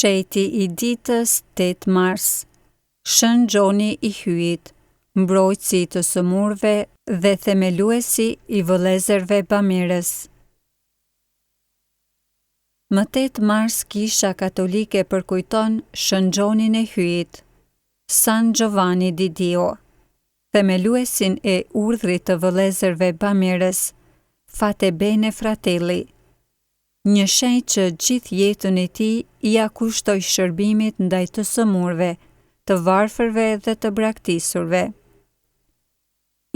Sheti I ditës 8 mars. Shën Gjoni I Hyit, mbrojtësi I të sëmurëve dhe themeluesi I vëllezërve bamirës. Më 8 mars Kisha Katolike përkujton Shën Gjonin e Hyit, San Giovanni di Dio, themeluesin e urdhrit të vëllezërve bamirës, Fate Bene Fratelli, një shenjë që gjithë jetën e tij ia kushtoi shërbimit ndaj të sëmurëve, të varfërve dhe të braktisurve.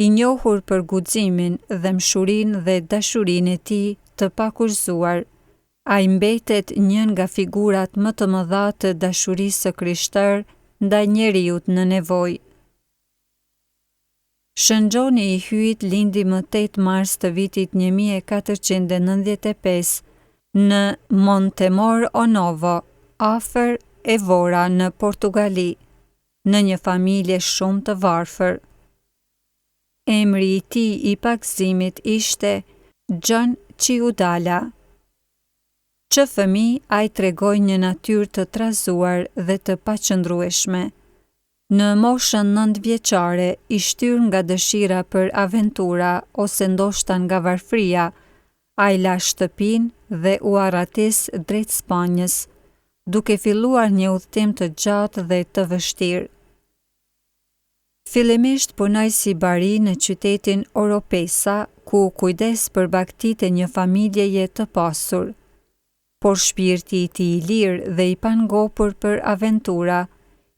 I njohur për guximin dhe mshurinë dhe dashurinë e tij të pakurrëzuar, ai mbetet një nga figurat më të mëdha të dashurisë së Krishter ndaj njeriut në nevojë. Shën Gjoni I Hyit lindi më 8 mars të vitit 1495 në Montemor Onovo, afër Evora në Portugali, në një familje shumë të varfër. Emri I tij I pagëzimit ishte John Ciudala. Që fëmijë ai tregoi një natyrë të trazuar dhe të paqëndrueshme. Në moshën 9 vjeçare, I shtyr nga dëshira për aventura ose ndoshta nga varfëria, ai la shtëpinë dhe u arratis drejt Spanjës, duke filluar një udhëtim të gjatë dhe të vështirë. Fillimisht punoi si bari në qytetin Oropesa, ku kujdes për bagtitë e një familjeje të pasur. Por shpirti I tij I lirë dhe I pangopur për aventura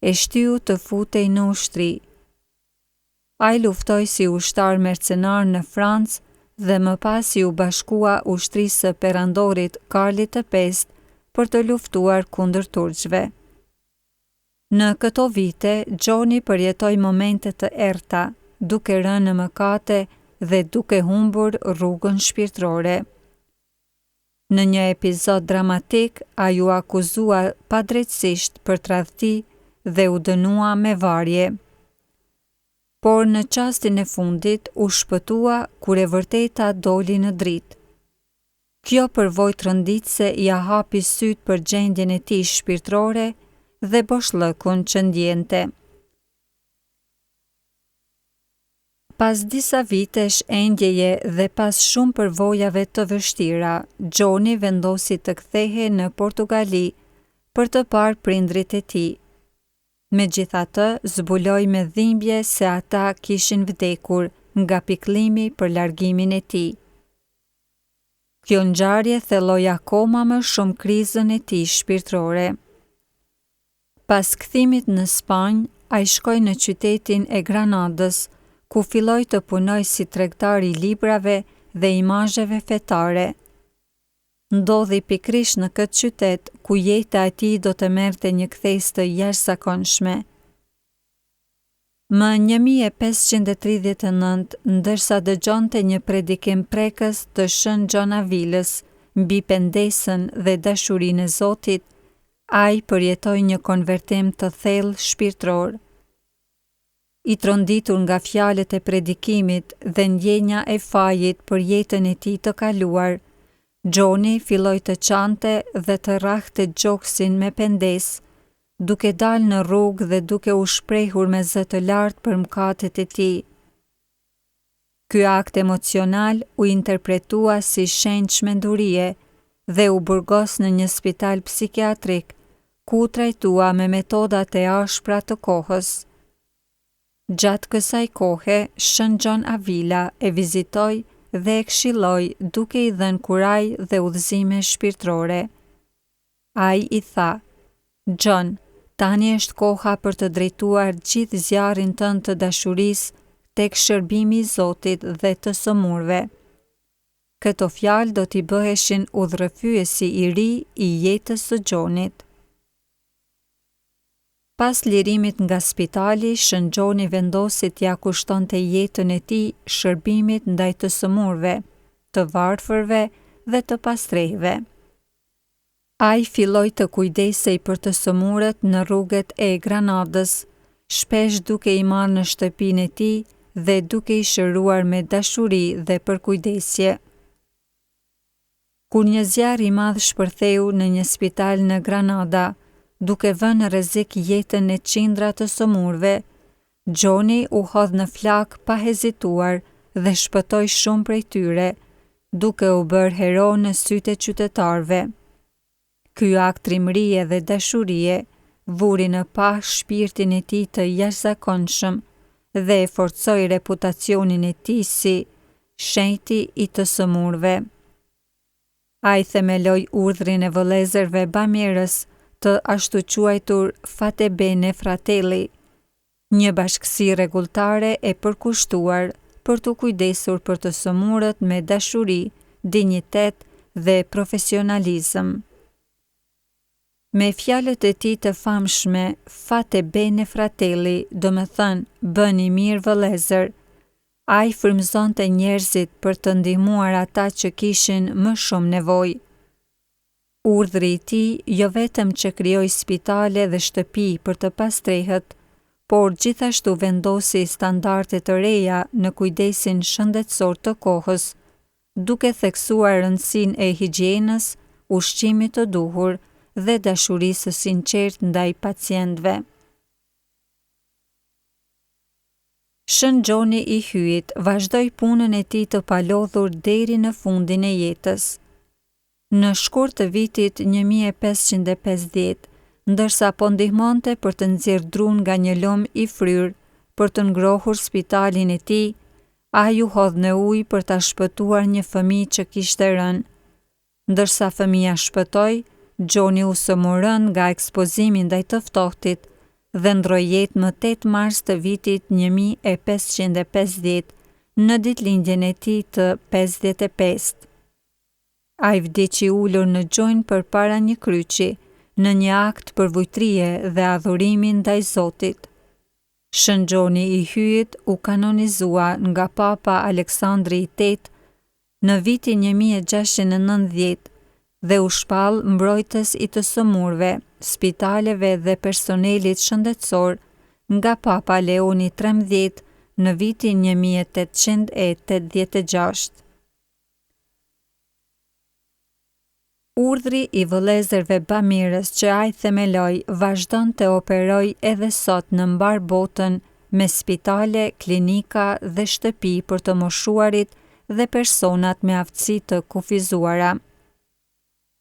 e shtyu të futej në ushtri. Ai luftoi si ushtar mercenar në Francë dhe më pas I u bashkua ushtrisë së perandorit Karlit V për të luftuar kundër turqëve. Në këto vite, Gjoni përjetoi momente të errta, duke rënë në mëkate dhe duke humbur rrugën shpirtërore. Në një epizod dramatik, ai u akuzua padrejtësisht për tradhti dhe u dënua me varje. Por në çastin e fundit u shpëtua kur e vërteta doli në dritë. Kjo përvojë tronditëse ia hapi sytë për gjendjen e tij shpirtërore dhe boshllëkun që ndjente. Pas disa vitesh endjeje dhe pas shumë përvojave të vështira, Gjoni vendosi të kthehej në Portugali për të parë prindrit e tij. Megjithatë, zbuloi me dhimbje se ata kishin vdekur nga pikëllimi për largimin e tij. Kjo ngjarje thelloi akoma më shumë krizën e tij shpirtërore. Pas kthimit në Spanjë, ai shkoi në qytetin e Granadës, ku filloi të punoj si tregtar I librave dhe imazheve fetare. Ndodhi pikërisht në këtë qytet ku jeta e tij do të merrte një kthesë të jashtëzakonshme. Më 1539, ndërsa dëgjonte një predikim prekës të Shën Gjonavilës mbi pendesën dhe dashurinë e Zotit, ai përjetoi një konvertim të thellë shpirtëror. I tronditur nga fjalët e predikimit dhe ndjenja e fajit për jetën e tij të kaluar, Gjoni filloi të çante dhe të rrahte gjoksin me pendesë, duke dalë në rrugë dhe duke u shprehur me zë të lartë për mëkatet e tij. Ky akt emocional u interpretua si shenjë çmendurie dhe u burgos në një spital psikiatrik, ku u trajtua me metodat e ashpra të kohës. Gjatë kësaj kohe, Shën Gjon Avila e vizitoi dhe e këshilloi duke I dhënë kuraj dhe udhëzime shpirtërore. Ai I tha: Gjon, tani është koha për të drejtuar gjithë zjarrin tënd të dashurisë tek shërbimi I Zotit dhe të sëmurëve. Këto fjalë do t'i bëheshin udhërrëfyesi I ri I jetës së Gjonit. Pas lirimit nga spitali, Shën Gjoni vendosi t'ia kushtonte jetën e tij shërbimit ndaj të sëmurëve, të varfërve dhe të pastrehve. Ai filloi të kujdesej për të sëmurët në rrugët e Granadës, shpesh duke I marrë në shtëpinë e tij dhe duke I shëruar me dashuri dhe përkujdesje. Kur një zjarr I madh shpërtheu në një spital në Granada, duke vënë në rrezik jetën e qindra të sëmurëve. Gjoni u hodh në flak pa hezituar dhe shpëtoi shumë prej tyre, duke u bërë hero në sytë e qytetarëve. Ky akt trimërie dhe dashurie vuri në pa shpirtin e tij të jashtëzakonshëm dhe e forcoi reputacionin e tij si shenjti i të sëmurëve. Ai themeloi urdhrin e vëllezërve bamirës të ashtu quajtur Fate Bene Fratelli, një bashkësi rregulltare e përkushtuar për të kujdesur për të sëmurët me dashuri, dinjitet dhe profesionalizëm. Me fjalët e tij të famshme, Fate Bene Fratelli, do me thënë bëni mirë vëllezër, ai frymëzonte njerëzit për të ndihmuar ata që kishin më shumë nevojë. Urdhri i tij jo vetëm që krijoi spitale dhe shtëpi për të pastrehët, por gjithashtu vendosi standarde të reja në kujdesin shëndetësor të kohës, duke theksuar rëndësinë e higjienës, ushqimit të duhur dhe dashurisë së sinqertë ndaj pacientëve. Shën Gjoni i Hyjit vazhdoi punën e tij të palodhur deri në fundin e jetës. Në shkurt të vitit 1550, ndërsa po ndihmonte për të nxjerrë dru nga një lum i fryrë për të ngrohur spitalin e tij, ai u hodh në ujë për ta shpëtuar një fëmijë që kishte rënë. Ndërsa fëmia shpëtoi, Gjoni u sëmurën nga ekspozimi ndaj të ftohtit dhe ndroi jetë më 8 mars të vitit 1550 në ditëlindjen e tij të 55. Ai vdiqi ulur në gjunjë përpara një kryqi, në një akt përvojtrie dhe adhurimi ndaj Zotit. Shën Gjoni i Hyjit u kanonizua nga Papa Aleksandri VIII në vitin 1690 dhe u shpall mbrojtës i të sëmurëve, spitaleve dhe personelit shëndetësor nga Papa Leoni XIII në vitin 1886. Urdhri i vëllezërve bamirës që ai themeloi vazhdon të operoj edhe sot në mbar botën me spitale, klinika dhe shtëpi për të moshuarit dhe personat me aftësi të kufizuara.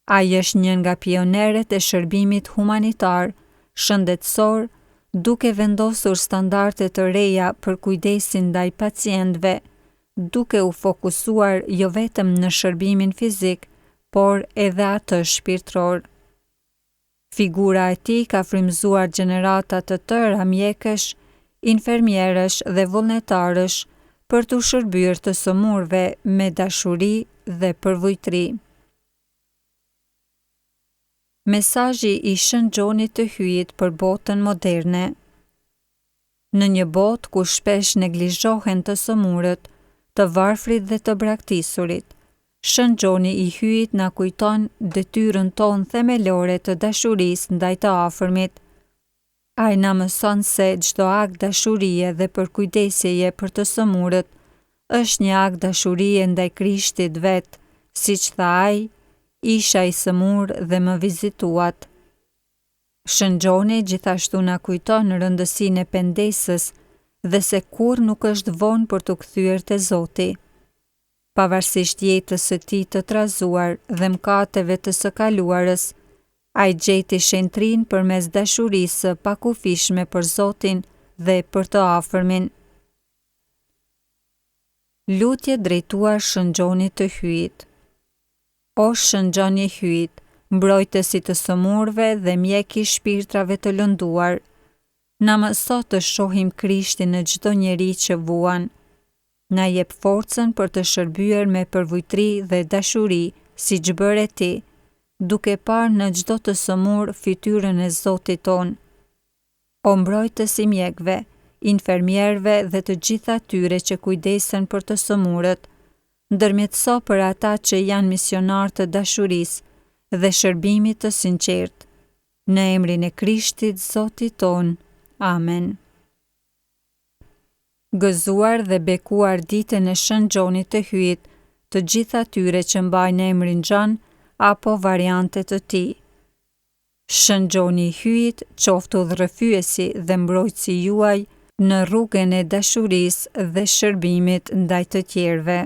Ai është një nga pioneret e shërbimit humanitar, shëndetësor, duke vendosur standarde të reja për kujdesin ndaj pacientëve, duke u fokusuar jo vetëm në shërbimin fizik, por edhe atë shpirtëror. Figura e tij ka frymëzuar gjenerata të tëra mjekësh, infermierësh dhe vullnetarësh për të shërbyer të sëmurëve me dashuri dhe përvojtri. Mesazhi i Shën Gjonit të Hyjit për botën moderne. Në një botë ku shpesh neglizhohen të sëmurët, të varfrit dhe të braktisurit, Shën Gjoni i Hyjit na kujton detyrën tonë themelore të dashurisë ndaj të afërmit. Ai na mëson se çdo akt dashurie dhe përkujdesjeje për të sëmurët është një akt dashurie ndaj Krishtit vet, siç tha ai, isha i sëmur dhe më vizituat. Shën Gjoni gjithashtu na kujton rëndësinë e pendesës dhe se kur nuk është vonë për të kthyer te Zoti. Pavarësisht jetës së tij të trazuar dhe mëkateve të së kaluarës, ai gjeti shenjtrin përmes dashurisë së pakufishme për Zotin dhe për të afërmin. Lutje drejtuar Shën Gjonit të Hyjit. O Shën Gjoni i Hyjit, mbrojtësi të sëmurëve dhe mjeki i shpirtrave të lënduar, na mëso të shohim Krishtin në çdo njeri që vuan. Na jep forcën për të shërbyer me përvojtri dhe dashuri, siç bëre ti, duke parë në çdo të sëmur fytyrën e Zotit ton. O mbrojtës i mjekëve, infermierëve dhe të gjitha atyre që kujdesen për të sëmurët, ndërmjetëso për ata që janë misionar të dashurisë dhe shërbimit të sinqertë. Në emrin e Krishtit Zotit ton. Amen. Gëzuar dhe bekuar ditën e Shën Gjonit të Hyjit, të gjitha atyre që mbajnë emrin Gjon apo variante të tij. Shëngjoni hyjt, qoftë udhërrëfyesi dhe mbrojtësi juaj në rrugën e dashurisë dhe shërbimit ndaj të tjerëve.